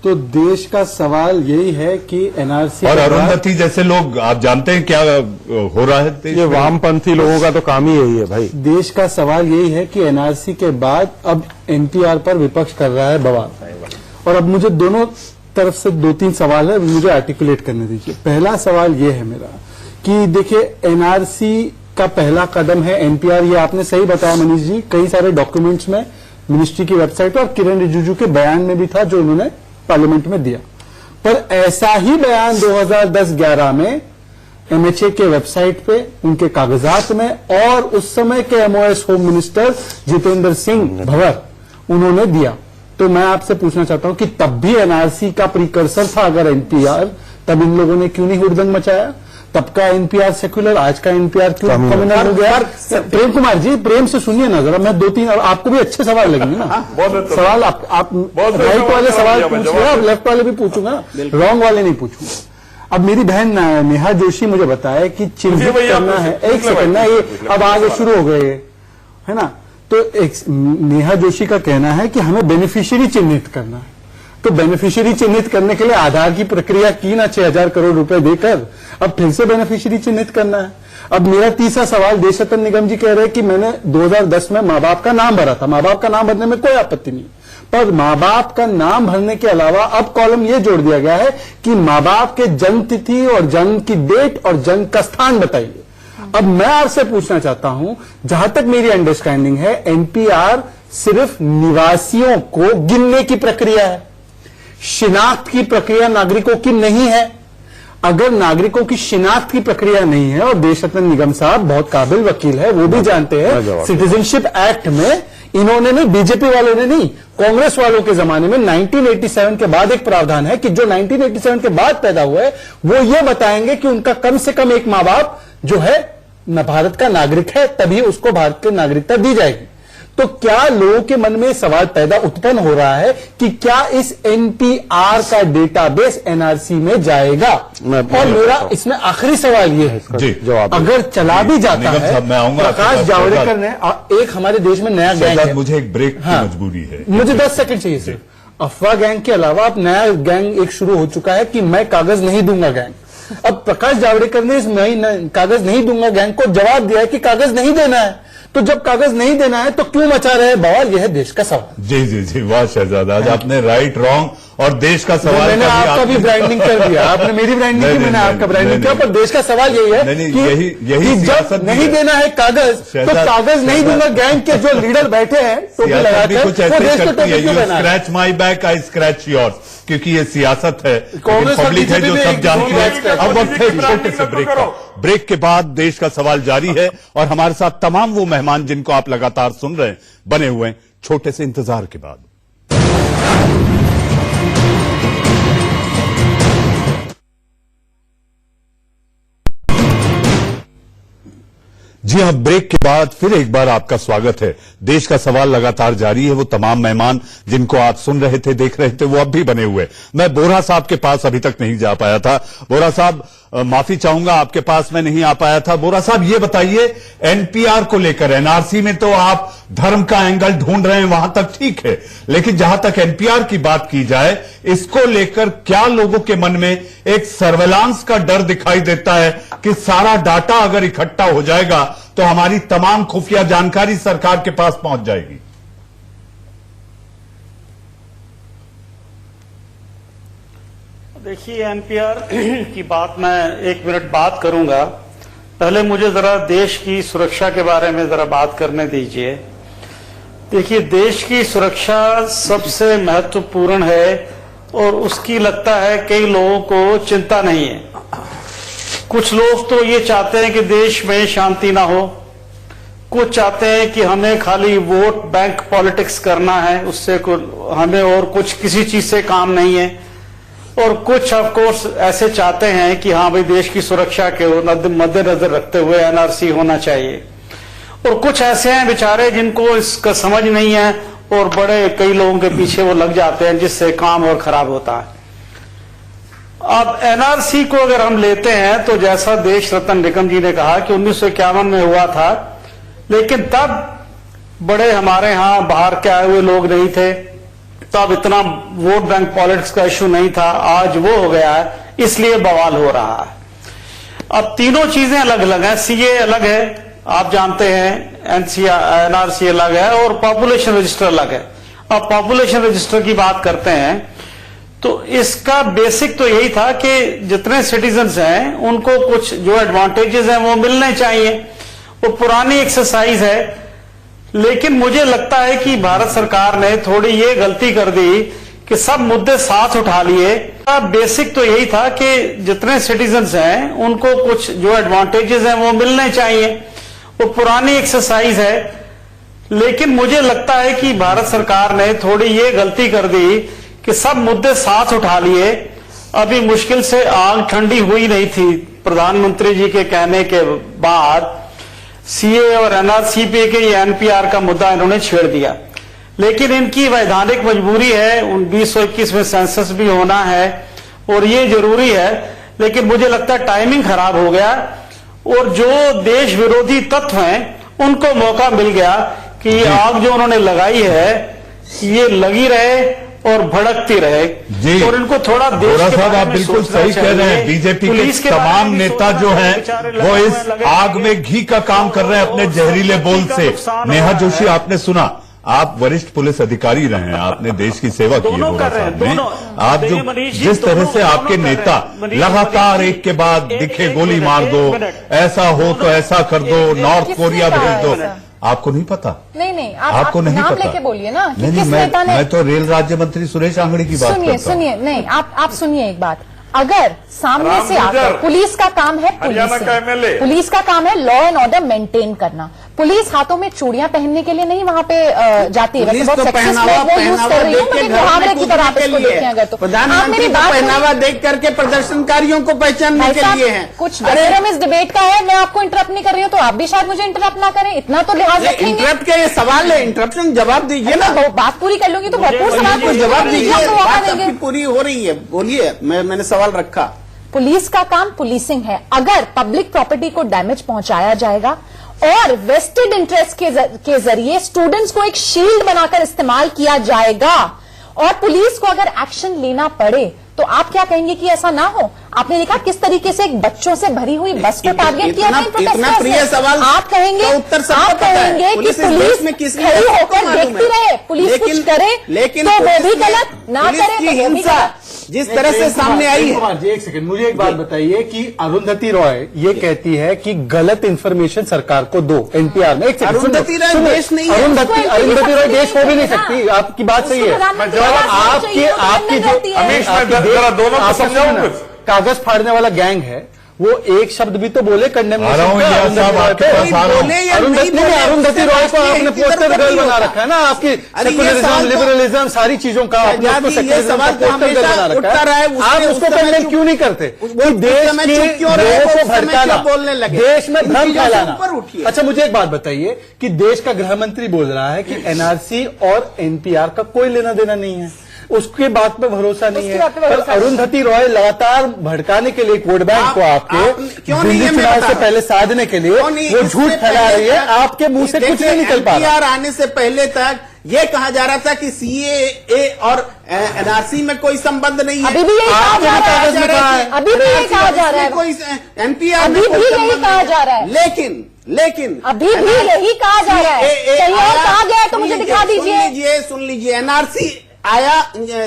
तो देश का सवाल यही है कि एनआरसी और अरुंधति जैसे लोग, आप जानते हैं क्या हो रहा है? ये वामपंथी लोगों का तो काम ही यही है भाई। देश का सवाल यही है कि एनआरसी के बाद अब एनपीआर पर विपक्ष कर रहा है बवाल, और अब मुझे दोनों तरफ से 2-3 सवाल है, मुझे आर्टिकुलेट करने दीजिए। पहला सवाल ये है मेरा कि देखिए, एनआरसी का पहला कदम है एनपीआर। ये आपने सही बताया मनीष जी, कई सारे डॉक्यूमेंट्स में मिनिस्ट्री की वेबसाइट पर और किरण रिजिजू के बयान में भी था जो उन्होंने पार्लियामेंट में दिया। पर ऐसा ही बयान 2010-11 में एमएचए के वेबसाइट पे, उनके कागजात में, और उस समय के MOS home minister Jitendra Singh Bhanwar उन्होंने दिया। तो मैं आपसे पूछना चाहता हूं कि तब भी एनआरसी का प्रीकर्सर था अगर एनपीआर, तब इन लोगों ने क्यों नहीं हुड़दंग मचाया? तब का एनपीआर सेक्युलर, आज का एनपीआर क्यों कम्युनल हो गया? प्रेम कुमार जी, प्रेम से सुनिए ना जरा, मैं 2-3 आपको भी अच्छे सवाल लगेंगे ना। सवाल आप राइट वाले सवाल पूछिए, आप लेफ्ट वाले भी पूछूंगा, रॉन्ग वाले नहीं पूछूंगा। अब मेरी बहन नेहा जोशी मुझे बताया कि चिन्हित करना है, एक सेकंड ना, ये अब आगे शुरू हो गए है ना। तो नेहा जोशी का कहना है कि हमें बेनिफिशियरी चिन्हित करना है। तो बेनिफिशियरी चिन्हित करने के लिए आधार की प्रक्रिया की ना 6,000 करोड़ रुपए देकर, अब फिर से बेनिफिशियरी चिन्हित करना है। अब मेरा तीसरा सवाल, देशरत्न निगम जी कह रहे हैं कि मैंने 2010 में माँ बाप का नाम भरा था, माँ बाप का नाम भरने में कोई आपत्ति नहीं, पर माँ बाप का नाम भरने के अलावा अब कॉलम ये जोड़ दिया गया है कि माँ बाप के जन्म तिथि और जन्म की डेट और जन्म का स्थान बताइए। अब मैं आपसे पूछना चाहता हूं, जहां तक मेरी अंडरस्टैंडिंग है, एनपीआर सिर्फ निवासियों को गिनने की प्रक्रिया है, शिनाख्त की प्रक्रिया नागरिकों की नहीं है। अगर नागरिकों की शिनाख्त की प्रक्रिया नहीं है, और देशरत्न निगम साहब बहुत काबिल वकील है, वो भी जानते हैं, सिटीजनशिप एक्ट में इन्होंने नहीं, बीजेपी वालों ने नहीं, कांग्रेस वालों के जमाने में 1987 के बाद एक प्रावधान है कि जो 1987 के बाद पैदा हुए वो ये बताएंगे कि उनका कम से कम एक मां बाप जो है न भारत का नागरिक है, तभी उसको भारत की नागरिकता दी जाएगी। तो क्या लोगों के मन में सवाल पैदा उत्पन्न हो रहा है कि क्या इस एनपीआर का डेटाबेस एनआरसी में जाएगा? और मेरा इसमें आखिरी सवाल यह है, अगर चला भी जाता है, प्रकाश जावड़ेकर ने, एक हमारे देश में नया गैंग है, मुझे एक ब्रेक की मजबूरी है, मुझे 10 सेकंड चाहिए सिर्फ। अफवाह गैंग के अलावा अब नया गैंग एक शुरू हो चुका है कि मैं कागज नहीं दूंगा गैंग। अब प्रकाश जावड़ेकर ने इस कागज नहीं दूंगा गैंग को जवाब दिया है कि कागज नहीं देना है। तो जब कागज नहीं देना है तो क्यों मचा रहे हैं बवाल? यह है देश का सवाल। जी जी जी, वाह शहजाद, आज आपने राइट रॉन्ग और देश का सवाल, मैंने आपका भी ब्रांडिंग कर दिया, आपने मेरी ब्रांडिंग की, मैंने आपका ब्रांडिंग किया, पर देश का सवाल यही है कि जब नहीं देना है कागज तो कागज नहीं दूंगा गैंग के जो लीडर बैठे हैं टोपी लगाकर, वो देश को टोपी क्यों पहना? Scratch my back, I scratch yours, क्योंकि ये सियासत है, पब्लिक है जो सब जानती है। अब वक्त है छोटे से ब्रेक का। ब्रेक के बाद देश का सवाल जारी है और हमारे साथ तमाम वो मेहमान जिनको आप लगातार सुन रहे हैं बने हुए हैं, छोटे से इंतजार के बाद। जी हां, ब्रेक के बाद फिर एक बार आपका स्वागत है। देश का सवाल लगातार जारी है। वो तमाम मेहमान जिनको आप सुन रहे थे, देख रहे थे, वो अब भी बने हुए। मैं बोरा साहब के पास अभी तक नहीं जा पाया था। बोरा साहब, माफी चाहूंगा, आपके पास मैं नहीं आ पाया था। बोरा साहब, ये बताइए, एनपीआर को लेकर, एनआरसी में तो आप धर्म का एंगल ढूंढ रहे हैं, वहां तक ठीक है, लेकिन जहां तक एनपीआर की बात की जाए, इसको लेकर क्या लोगों के मन में एक सर्वेलांस का डर दिखाई देता है कि सारा डाटा अगर इकट्ठा हो जाएगा तो हमारी तमाम खुफिया जानकारी सरकार के पास पहुंच जाएगी? देखिए, एनपीआर की बात मैं 1 मिनट बात करूंगा। पहले मुझे जरा देश की सुरक्षा के बारे में जरा बात करने दीजिए। देखिए, देश की सुरक्षा सबसे महत्वपूर्ण है और उसकी लगता है कई लोगों को चिंता नहीं है। कुछ लोग तो ये चाहते हैं कि देश में शांति ना हो, कुछ चाहते हैं कि हमें खाली वोट बैंक पॉलिटिक्स करना है, उससे हमें और कुछ किसी चीज से काम नहीं है, और कुछ ऑफ कोर्स ऐसे चाहते हैं कि हाँ भाई देश की सुरक्षा के मद्देनजर रखते हुए एनआरसी होना चाहिए, और कुछ ऐसे हैं बेचारे जिनको इसका समझ नहीं है और बड़े कई लोगों के पीछे वो लग जाते हैं, जिससे काम और खराब होता है। अब एनआरसी को अगर हम लेते हैं तो जैसा देश रत्न निकम जी ने कहा कि 1951 में हुआ था, लेकिन तब बड़े हमारे यहां बाहर के आए हुए लोग नहीं थे, तब इतना वोट बैंक पॉलिटिक्स का इश्यू नहीं था, आज वो हो गया है, इसलिए बवाल हो रहा है। अब तीनों चीजें अलग अलग हैं, सीए अलग है, आप जानते हैं, एनआरसी अलग है, और पॉपुलेशन रजिस्टर अलग है। अब पॉपुलेशन रजिस्टर की बात करते हैं तो इसका बेसिक तो यही था कि जितने सिटीजन्स हैं उनको कुछ जो एडवांटेजेस हैं वो मिलने चाहिए। वो पुरानी एक्सरसाइज है, लेकिन मुझे लगता है कि भारत सरकार ने थोड़ी ये गलती कर दी कि सब मुद्दे साथ उठा लिए। बेसिक तो यही था कि जितने सिटीजन्स हैं उनको कुछ जो एडवांटेजेस हैं वो मिलने चाहिए। वो पुरानी एक्सरसाइज है, लेकिन मुझे लगता है कि भारत सरकार ने थोड़ी ये गलती कर दी कि सब मुद्दे साथ उठा लिए। अभी मुश्किल से आग ठंडी हुई नहीं थी, प्रधानमंत्री जी के कहने के बाद सीए और एनआरसी पे के एनपीआर का मुद्दा इन्होंने छेड़ दिया, लेकिन इनकी वैधानिक मजबूरी है, 2021 में सेंसस भी होना है और ये जरूरी है, लेकिन मुझे लगता है टाइमिंग खराब हो गया और जो देश विरोधी तत्व हैं उनको मौका मिल गया कि ये आग जो उन्होंने लगाई है ये लगी रहे और भड़कती रहे जी। और इनको थोड़ा देश के साहब आप बिल्कुल सही कह रहे हैं। बीजेपी के तमाम नेता जो हैं वो इस आग में घी का काम कर रहे हैं अपने जहरीले बोल से। नेहा जोशी, आपने सुना, आप वरिष्ठ पुलिस अधिकारी रहे हैं, आपने देश की सेवा की है साहब में। आप जो जिस तरह से आपके नेता लगातार एक के बाद दिखे गोली मार दो, ऐसा हो तो ऐसा कर दो, नॉर्थ कोरिया भेज दो, आपको नहीं पता? नहीं, आपको नहीं नाम पता? लेके बोलिए ना कि नहीं, किस नेता ने। मैं तो रेल राज्य मंत्री सुरेश अंगड़ी की बात करता हूं। सुनिए, नहीं, आप सुनिए एक बात। अगर सामने से आकर, पुलिस का काम है पुलिस का काम है लॉ एंड ऑर्डर मेंटेन करना। पुलिस हाथों में चूड़ियां पहनने के लिए नहीं वहां पे जाती है। पुलिस तो पहनावा देख के मुहावरे की तरह आप इसको देखें अगर तो प्रधानमंत्री का पहनावा देख करके प्रदर्शनकारियों को पहचानने के लिए है। कुछ डेकोरम इस डिबेट का है, मैं आपको इंटरप्ट नहीं कर रही हूँ तो आप भी शायद मुझे इंटरप्ट ना करें, इतना तो लिहाज रखेंगे। इंटरप्ट के ये सवाल है, इंटरप्शन जवाब दीजिए ना। बात पूरी कर लूंगी तो भरपूर सवाल को जवाब दीजिए, बात आपकी पूरी हो रही है, बोलिए। मैंने सवाल रखा। पुलिस का काम पुलिसिंग है। अगर पब्लिक प्रॉपर्टी को डैमेज पहुंचाया जाएगा और वेस्टेड इंटरेस्ट के जरिए स्टूडेंट्स को एक शील्ड बनाकर इस्तेमाल किया जाएगा और पुलिस को अगर एक्शन लेना पड़े तो आप क्या कहेंगे कि ऐसा ना हो? आपने देखा किस तरीके से एक बच्चों से भरी हुई बस को टारगेट किया था इतना प्रिय सवाल। आप कहेंगे कि पुलिस खड़ी होकर देखती रहे, पुलिस कुछ करे तो वो भी गलत, ना करे तो वो भी गलत। जिस तरह से सामने आई है। एक सेकंड, मुझे एक बात बताइए कि अरुंधति रॉय ये कहती है कि गलत इंफॉर्मेशन सरकार को दो एनपीआर में। एक अरुंधति रॉय देश नहीं है। अरुंधति रॉय देश हो भी नहीं सकती, आपकी बात सही है। आपकी जो दोनों को समझाऊं, कागज फाड़ने वाला गैंग है वो एक शब्द भी तो बोले कंडेमनेशन। अरुंधति रॉय को आपने पोस्टर गर्ल बना रखा है ना, आपकी सेकुलरिज्म, लिबरलिज्म, सारी चीजों का आपने उसको सेकुलरिज्म का पोस्टर गर्ल बना रखा है। आप उसको कंडेम क्यों नहीं करते? देश के लोगों को भड़काना, देश में भ्रम फैलाना। अच्छा, मुझे एक बात बताइए कि देश का गृह मंत्री बोल रहा है कि एनआरसी और एनपीआर का कोई लेना देना नहीं है, उसके बात पे भरोसा नहीं है। पर अरुंधति रॉय लगातार भड़काने के लिए वोट बैंक को आपके दिल्ली चुनाव से पहले साधने के लिए वो झूठ फैला रही है। आपके मुंह से कुछ नहीं निकल पा रहा। आने से पहले तक ये कहा जा रहा था कि सीएए और एनआरसी में कोई संबंध नहीं है। अभी भी यही कहा जा रहा है, अभी भी यही कहा जा रहा है, कोई एनपीआर अभी भी यही कहा जा रहा है। लेकिन अभी भी यही कहा जा रहा है। कहीं और कहा गया है तो मुझे दिखा दीजिए। सुन लीजिए, एनआरसी आया,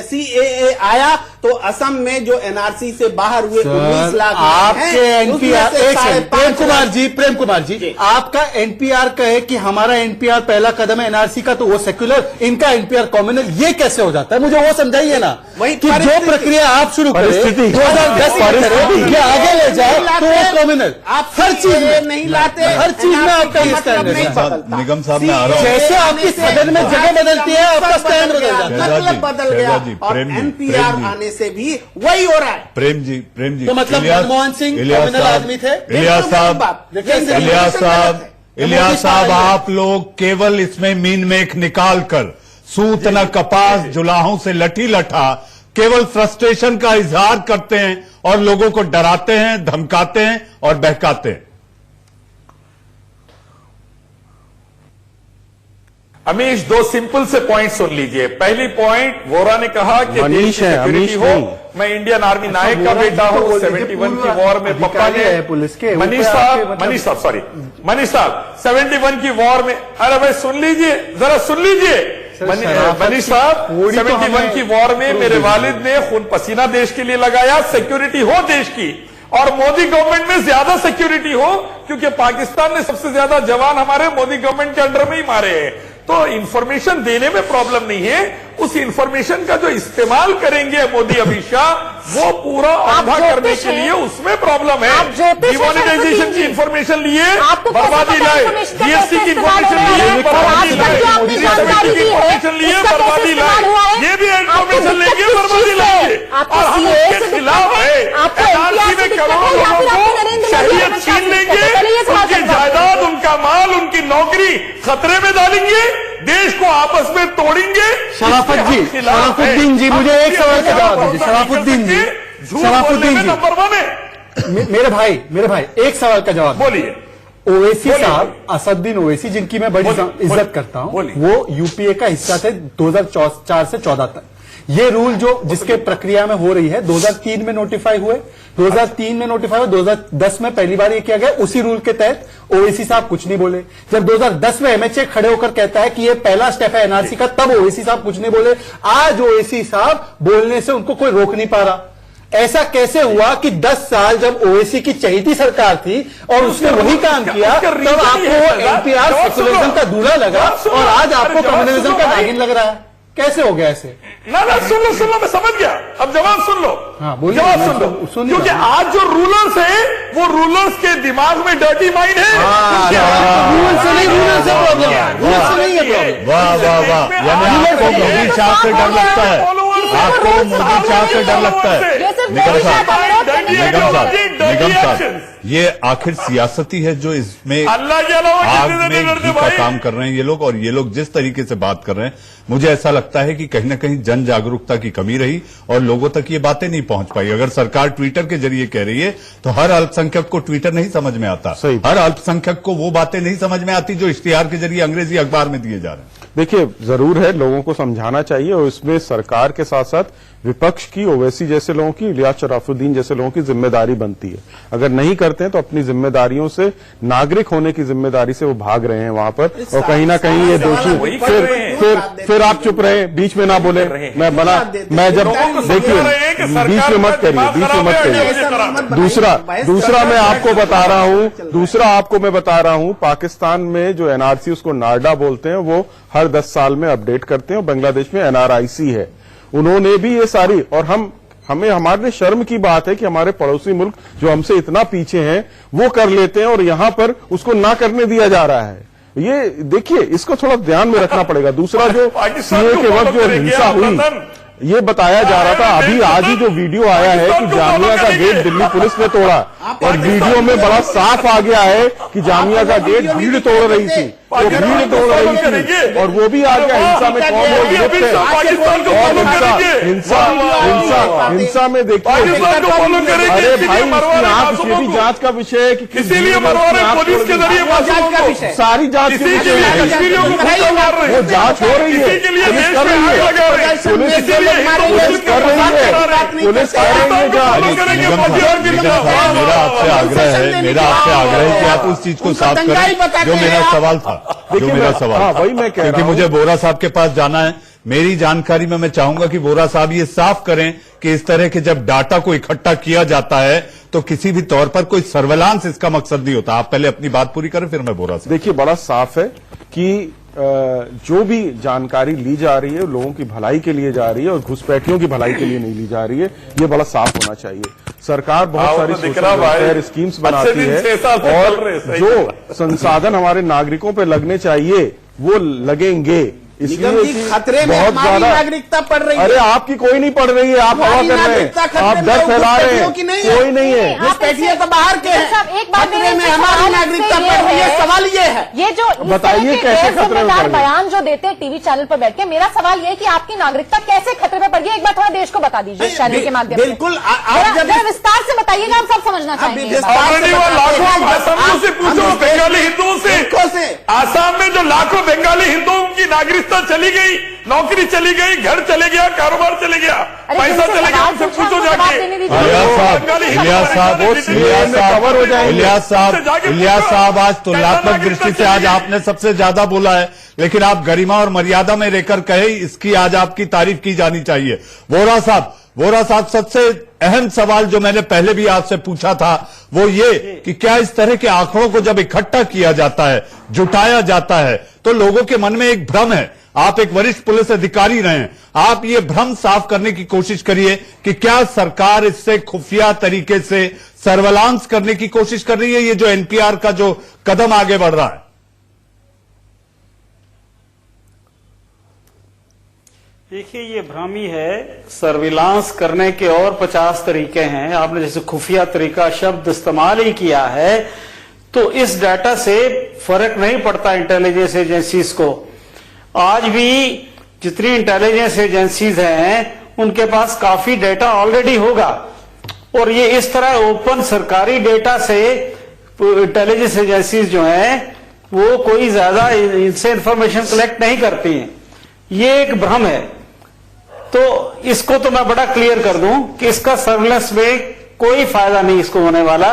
सीएए आया तो असम में जो एनआरसी से बाहर हुए 19 लाख आपके एनपीआर, प्रेम कुमार जी, आपका एनपीआर कहे कि हमारा एनपीआर पहला कदम है एनआरसी का, तो वो सेक्युलर, इनका एनपीआर कॉम्युनल, ये कैसे हो जाता है? मुझे वो समझाइए ना कि जो प्रक्रिया आप शुरू करें 2010 में आगे ले जाए तो वो कॉम्युनल, आप हर चीज में नहीं लाते, हर चीज में आपका स्टैंड निगम साहब में आ रहा हूं, जैसे आपकी सदन में जगह बदलती है आपका स्टैंड बदल जाता है, मतलब बदल गया। और एनपीआर आने से भी वही हो रहा है। प्रेम जी तो मतलब मनमोहन सिंह कॉम्युनल आदमी थे, इलियास साहब, आप लोग केवल इसमें मीन मेख निकाल कर सूत न कपास जुलाहों से लठी लठा केवल फ्रस्ट्रेशन का इजहार करते हैं और लोगों को डराते हैं, धमकाते हैं और बहकाते हैं। अमीश, दो सिंपल से पॉइंट सुन लीजिए। पहली पॉइंट, वोरा ने कहा कि देश की सिक्योरिटी हो, मैं इंडियन आर्मी नायक का बेटा हूं, 71 की वॉर में पप्पा ने, मनीष साहब 71 की वॉर में, अरे भाई सुन लीजिए, जरा सुन लीजिए, मनीष साहब 71 की वॉर में मेरे वालिद ने खून पसीना देश के लिए लगाया, सिक्योरिटी हो देश की, और मोदी गवर्नमेंट में ज्यादा सिक्योरिटी हो, क्योंकि पाकिस्तान ने सबसे ज्यादा जवान हमारे मोदी गवर्नमेंट के अंडर में ही मारे हैं। तो इंफॉर्मेशन देने में प्रॉब्लम नहीं है, उस इंफॉर्मेशन का जो इस्तेमाल करेंगे मोदी अमित शाह, वो पूरा आधा करने के लिए उसमें प्रॉब्लम है। डिमोनेटाइजेशन की इंफॉर्मेशन लिए बर्बादी लाए, जीएसटी की इंफॉर्मेशन लिए बर्बादी लाए, जीएसटी की इंफॉर्मेशन लिए बर्बादी लाए, ये भी इंफॉर्मेशन लेंगे बर्बादी लाएंगे। और हम उसके खिलाफ है, एनआरसी में करोड़ों लोगों को शहरियत छीन लेंगे, उनकी जायदाद, उनका माल, उनकी नौकरी खतरे में डालेंगे, देश को आपस में तोड़ेंगे। शराफुद्दीन जी, मुझे एक सवाल का जवाब दीजिए। शराफुद्दीन जी, नंबर 1 है मेरे भाई एक सवाल का जवाब बोलिए। ओवैसी साहब, असदुद्दीन ओवैसी, जिनकी मैं बड़ी इज्जत करता हूं, वो यूपीए का हिस्सा थे 2004 से 14 तक। ये रूल जो जिसके प्रक्रिया में हो रही है 2003 में नोटिफाई हुए, 2003 में नोटिफाई हुए, 2010 में पहली बार ये किया गया। उसी रूल के तहत ओवैसी साहब कुछ नहीं बोले। जब 2010 में एमएचए खड़े होकर कहता है कि ये पहला स्टेप है एनआरसी का, तब ओवैसी साहब कुछ नहीं बोले। आज ओवैसी साहब बोलने से उनको कोई रोक नहीं पा रहा। ऐसा कैसे हुआ कि 10 साल जब ओवैसी की चहेती सरकार थी और उसने वही काम किया, तब आपको एनपीआर सेकुलरिज्म का दूल्हा लगा और आज आपको कम्युनलिज्म का नागिन लग रहा है? कैसे हो गया ऐसे? ना सुन लो, मैं समझ गया। अब जवाब सुन लो। हाँ, बोलिए। जवाब सुन लो, क्योंकि आज जो रूलर्स है वो रूलर्स के दिमाग में डर्टी माइंड है। रूल से नहीं, रूलर से प्रॉब्लम है, रूल से नहीं है प्रॉब्लम। वाह वाह वाह, यानी आपको मोदी शाह से डर लगता है, आपको मोदी शाह से डर लगता है। निगम साहब, ये आखिर सियासती है जो इसमें आग में घी का काम कर रहे हैं ये लोग, और ये लोग जिस तरीके से बात कर रहे हैं, मुझे ऐसा लगता है कि कहीं ना कहीं जन जागरूकता की कमी रही और लोगों तक ये बातें नहीं पहुंच पाई। अगर सरकार ट्विटर के जरिए कह रही है तो हर अल्पसंख्यक को ट्विटर नहीं समझ में आता, हर अल्पसंख्यक को वो बातें नहीं समझ में आती जो इश्तिहार के जरिए अंग्रेजी अखबार में दिए जा रहे हैं। देखिए, जरूर है, लोगों को समझाना चाहिए और इसमें सरकार के साथ साथ विपक्ष की, ओवैसी जैसे लोगों की, इलियास शराफुद्दीन जैसे लोगों की जिम्मेदारी बनती है। अगर नहीं करते हैं तो अपनी जिम्मेदारियों से, नागरिक होने की जिम्मेदारी से वो भाग रहे हैं वहां पर, और कहीं ना कहीं ये दोषी। फिर आप चुप रहे, बीच में ना बोले। मैं जब देखिए, बीच में मत करिए। दूसरा मैं आपको बता रहा हूं, पाकिस्तान में जो एनआरसी, उसको नारडा बोलते हैं, वो हर 10 साल में अपडेट करते हैं, और बांग्लादेश में एनआरआईसी है। उन्होंने भी ये सारी, और हमारे शर्म की बात है कि हमारे पड़ोसी मुल्क जो हमसे इतना पीछे हैं वो कर लेते हैं और यहां पर उसको ना करने दिया जा रहा है। ये देखिए, इसको थोड़ा ध्यान में रखना पड़ेगा। दूसरा, जो सीए के वक्त जो हिंसा हुई, ये बताया जा रहा था, अभी आज ही जो वीडियो आया है कि जामिया का गेट दिल्ली पुलिस ने तोड़ा, और वीडियो में बड़ा साफ आ गया है कि जामिया का गेट भीड़ तोड़ रही थी, वो भीड़ तोड़ रही थी, और वो भी आ गया। हिंसा में कौन लोग गिरफ्त है, हिंसा में देखिए, अरे भाई, आप ये भी जांच का विषय है कि पुलिस के जरिए सारी जांच के विषय है, वो जांच हो रही है, पुलिस कर रही है, पुलिस कर रही है। मेरा आपसे आग्रह है कि आप उस चीज को साफ करें जो मेरा सवाल था, वही मैं कह रहा हूं, क्योंकि मुझे बोरा साहब के पास जाना है। मेरी जानकारी में मैं चाहूंगा कि वोरा साहब ये साफ करें कि इस तरह के जब डाटा को इकट्ठा किया जाता है तो किसी भी तौर पर कोई सर्वेलांस इसका मकसद नहीं होता। आप पहले अपनी बात पूरी करें, फिर मैं वोरा साहब। देखिए, बड़ा साफ है कि जो भी जानकारी ली जा रही है लोगों की भलाई के लिए जा रही है और घुसपैठियों की भलाई के लिए नहीं ली जा रही है, ये बड़ा साफ होना चाहिए। सरकार बहुत सारी सोशल वेलफेयर स्कीम्स बनाती है और जो संसाधन हमारे नागरिकों पे लगने चाहिए वो लगेंगे, इसलिए खतरे में बहुत हमारी ज्यादा नागरिकता पड़ रही है। अरे आपकी कोई नहीं पड़ रही है, आप हवा कर रहे हैं, आप डर फैला रहे हैं, कोई नहीं है। घुसपैठिए तो बाहर के हैं, खतरे में हमारी नागरिकता पड़ रही है। सवाल ये है, ये जो बताइए कैसे खतरे में पड़ रही है? बयान जो देते हैं टीवी चैनल पर बैठ के, मेरा सवाल ये है कि आपकी नागरिकता कैसे खतरे में पड़ गई, एक बार थोड़ा देश को बता दीजिए इस चैनल के माध्यम से। बिल्कुल, आप जब विस्तार से बताइएगा, हम सब समझना चाहेंगे। बंगाली हिंदुओं से आसाम में जो लाखों बंगाली हिंदुओं की नागरिकता चली गई, नौकरी चली गई, घर चले गया, कारोबार चले गया, पैसा चले गया, उनसे पूछो जाके। इलियास साहब, आज तुलनात्मक दृष्टि से आज आपने सबसे ज्यादा बोला है, लेकिन आप गरिमा और मर्यादा में रहकर कहे, इसकी आज आपकी तारीफ की जानी चाहिए। वोरा साहब, सबसे अहम सवाल जो मैंने पहले भी आपसे पूछा था वो ये कि क्या इस तरह के आंकड़ों को जब इकट्ठा किया जाता है, जुटाया जाता है, तो लोगों के मन में एक भ्रम है। आप एक वरिष्ठ पुलिस अधिकारी रहे हैं, आप ये भ्रम साफ करने की कोशिश करिए कि क्या सरकार इससे खुफिया तरीके से सर्वेलांस करने की कोशिश कर रही है, ये जो एनपीआर का जो कदम आगे बढ़ रहा है। देखिए, ये भ्रम ही है। सर्विलांस करने के और 50 तरीके हैं। आपने जैसे खुफिया तरीका शब्द इस्तेमाल ही किया है, तो इस डाटा से फर्क नहीं पड़ता इंटेलिजेंस एजेंसीज को। आज भी जितनी इंटेलिजेंस एजेंसीज हैं उनके पास काफी डाटा ऑलरेडी होगा, और ये इस तरह ओपन सरकारी डेटा से इंटेलिजेंस एजेंसीज जो हैं वो कोई ज्यादा इनसे इंफॉर्मेशन कलेक्ट नहीं करती हैं। ये एक भ्रम है। तो इसको तो मैं बड़ा क्लियर कर दूं कि इसका सर्विलेंस में कोई फायदा नहीं इसको होने वाला,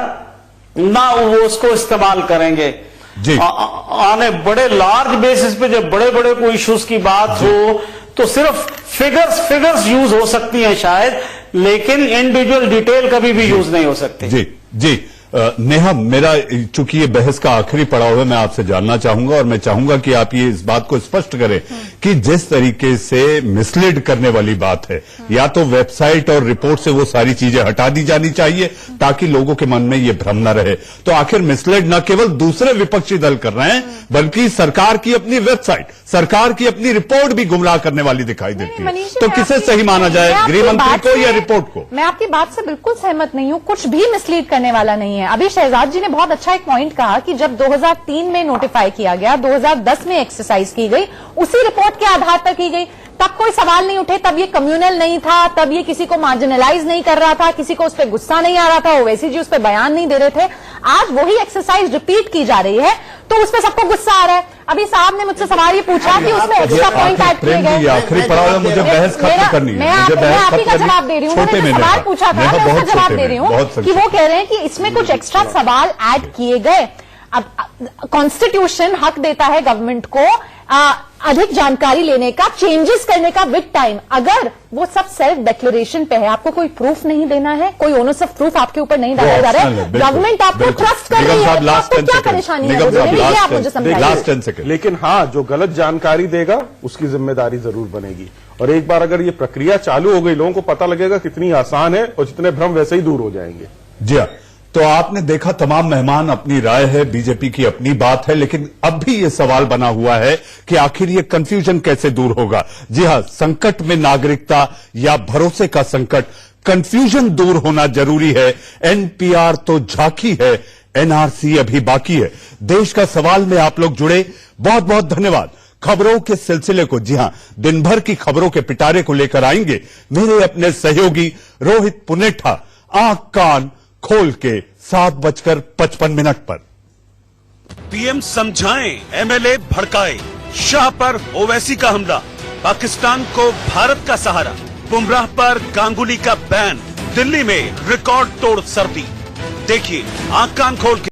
ना वो उसको इस्तेमाल करेंगे। आने बड़े लार्ज बेसिस पे जब बड़े बड़े कोई इश्यूज की बात हो तो सिर्फ फिगर्स यूज हो सकती हैं शायद, लेकिन इंडिविजुअल डिटेल कभी भी यूज नहीं हो सकती। जी नेहा, मेरा चूंकि ये बहस का आखिरी पड़ाव है, मैं आपसे जानना चाहूंगा और मैं चाहूंगा कि आप ये इस बात को स्पष्ट करें कि जिस तरीके से मिसलीड करने वाली बात है, या तो वेबसाइट और रिपोर्ट से वो सारी चीजें हटा दी जानी चाहिए ताकि लोगों के मन में ये भ्रम न रहे। तो आखिर मिसलीड न केवल दूसरे विपक्षी दल कर रहे हैं, बल्कि सरकार की अपनी वेबसाइट, सरकार की अपनी रिपोर्ट भी गुमराह करने वाली दिखाई देती है। तो किसे सही माना जाए, गृह मंत्री को या रिपोर्ट को? मैं आपकी बात से बिल्कुल सहमत नहीं हूं, कुछ भी मिसलीड करने वाला नहीं है। अभी शहजाद जी ने बहुत अच्छा एक पॉइंट कहा कि जब 2003 में नोटिफाई किया गया, 2010 में एक्सरसाइज की गई, उसी रिपोर्ट के आधार पर की गई, तब कोई सवाल नहीं उठे, तब ये कम्युनल नहीं था, तब ये किसी को मार्जिनलाइज नहीं कर रहा था, किसी को उस पर गुस्सा नहीं आ रहा था, ओवैसी जी उस पर बयान नहीं दे रहे थे। आज वही एक्सरसाइज रिपीट की जा रही है तो उस पर सबको गुस्सा आ रहा है। अभी साहब ने मुझसे सवाल ये पूछा कि उसमें एक्स्ट्रा पॉइंट ऐड किए गए। आखिरी पड़ाव है, मुझे बहस खत्म करनी है। मैं आप ही का जवाब दे रही हूँ, उन्होंने सवाल पूछा था, मैं उसका जवाब दे रही हूँ कि वो कह रहे हैं कि इसमें कुछ एक्स्ट्रा सवाल ऐड किए गए। अब कॉन्स्टिट्यूशन हक देता है गवर्नमेंट को अधिक जानकारी लेने का, चेंजेस करने का विद टाइम। अगर वो सब सेल्फ डिक्लेरेशन पे है, आपको कोई प्रूफ नहीं देना है, कोई ओनर्स ऑफ प्रूफ आपके ऊपर नहीं डाला जा रहा है, गवर्नमेंट आपको ट्रस्ट कर रही है, आपको क्या परेशानी है ये आप मुझे समझाइए। लेकिन हाँ, जो गलत जानकारी देगा उसकी जिम्मेदारी जरूर बनेगी। और एक बार अगर ये प्रक्रिया चालू हो गई, लोगों को पता लगेगा कितनी आसान है और जितने भ्रम वैसे ही दूर हो जाएंगे। जी हाँ, तो आपने देखा तमाम मेहमान अपनी राय है, बीजेपी की अपनी बात है, लेकिन अब भी ये सवाल बना हुआ है कि आखिर ये कंफ्यूजन कैसे दूर होगा। जी हां, संकट में नागरिकता या भरोसे का संकट, कंफ्यूजन दूर होना जरूरी है। एनपीआर तो झांकी है, एनआरसी अभी बाकी है। देश का सवाल में आप लोग जुड़े, बहुत बहुत धन्यवाद। खबरों के सिलसिले को, जी हां, दिन भर की खबरों के पिटारे को लेकर आएंगे मेरे अपने सहयोगी रोहित पुनेठा, आंख कान खोल के 7:55 पर। पीएम समझाएं, एमएलए भड़काए, शाह पर ओवैसी का हमला, पाकिस्तान को भारत का सहारा, बुमराह पर गांगुली का बैन, दिल्ली में रिकॉर्ड तोड़ सर्दी। देखिए आंख कान खोल के।